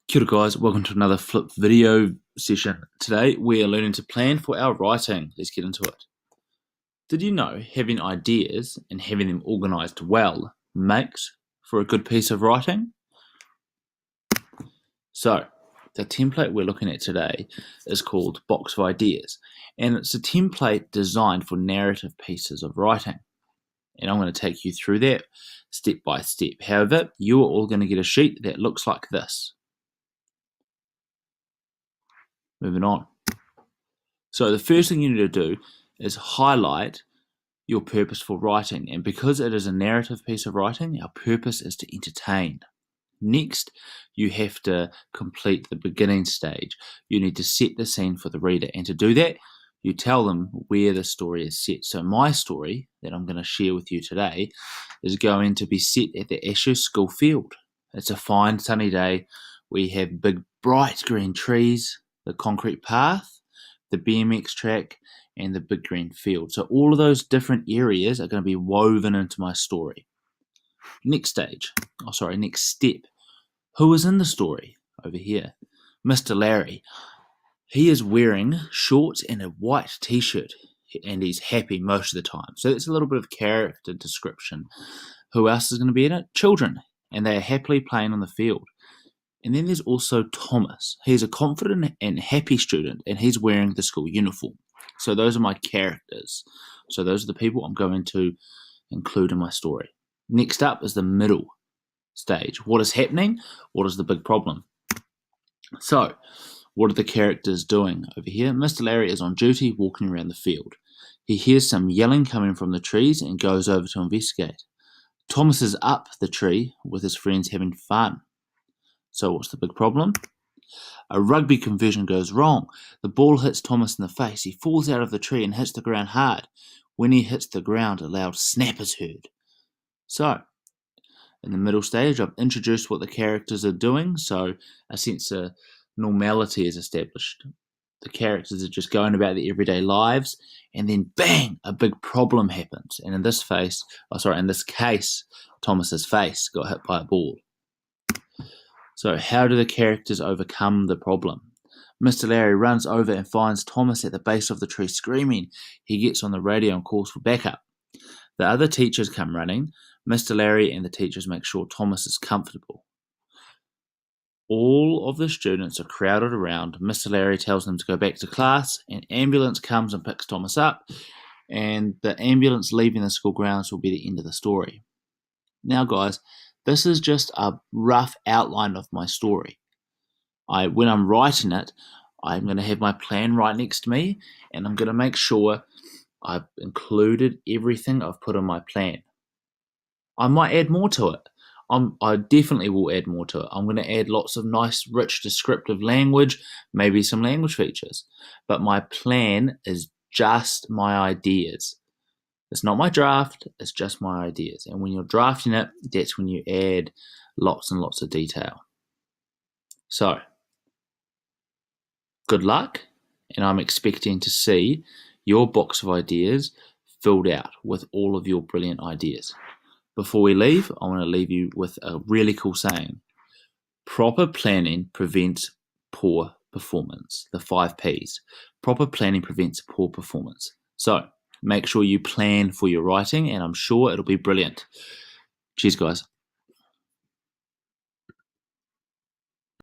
Kia ora guys, welcome to another flip video session. Today we are learning to plan for our writing. Let's get into it. Did you know having ideas and having them organised well makes for a good piece of writing? So, the template we're looking at today is called Box of Ideas, and it's a template designed for narrative pieces of writing. And I'm going to take you through that step by step. However, you are all going to get a sheet that looks like this. Moving on. So the first thing you need to do is highlight your purpose for writing. And because it is a narrative piece of writing, our purpose is to entertain. Next, you have to complete the beginning stage. You need to set the scene for the reader. And to do that, you tell them where the story is set. So my story that I'm going to share with you today is going to be set at the Ashes School field. It's a fine sunny day. We have big bright green trees, the concrete path, the BMX track, and the big green field. So all of those different areas are going to be woven into my story. Next step. Who is in the story? Over here. Mr. Larry. He is wearing shorts and a white t-shirt, and he's happy most of the time. So that's a little bit of character description. Who else is going to be in it? Children, and they are happily playing on the field. And then there's also Thomas. He's a confident and happy student, and he's wearing the school uniform. So those are my characters. So those are the people I'm going to include in my story. Next up is the middle stage. What is happening? What is the big problem? So, what are the characters doing over here? Mr. Larry is on duty walking around the field. He hears some yelling coming from the trees and goes over to investigate. Thomas is up the tree with his friends having fun. So what's the big problem? A rugby conversion goes wrong. The ball hits Thomas in the face. He falls out of the tree and hits the ground hard. When he hits the ground, a loud snap is heard. So, in the middle stage, I've introduced what the characters are doing, so a sense of normality is established. The characters are just going about their everyday lives, and then bang, a big problem happens. And in this case, Thomas's face got hit by a ball. So how do the characters overcome the problem? Mr. Larry runs over and finds Thomas at the base of the tree screaming. He gets on the radio and calls for backup. The other teachers come running. Mr. Larry and the teachers make sure Thomas is comfortable. All of the students are crowded around. Mr. Larry tells them to go back to class. An ambulance comes and picks Thomas up, and the ambulance leaving the school grounds will be the end of the story. Now guys, this is just a rough outline of my story. When I'm writing it, I'm going to have my plan right next to me, and I'm going to make sure I've included everything I've put in my plan. I might add more to it. I definitely will add more to it. I'm going to add lots of nice, rich, descriptive language, maybe some language features. But my plan is just my ideas. It's not my draft, it's just my ideas. And when you're drafting it, that's when you add lots and lots of detail. So, good luck, and I'm expecting to see your box of ideas filled out with all of your brilliant ideas. Before we leave, I want to leave you with a really cool saying. Proper planning prevents poor performance. The 5 Ps. Proper planning prevents poor performance. So, make sure you plan for your writing, and I'm sure it'll be brilliant. Cheers, guys.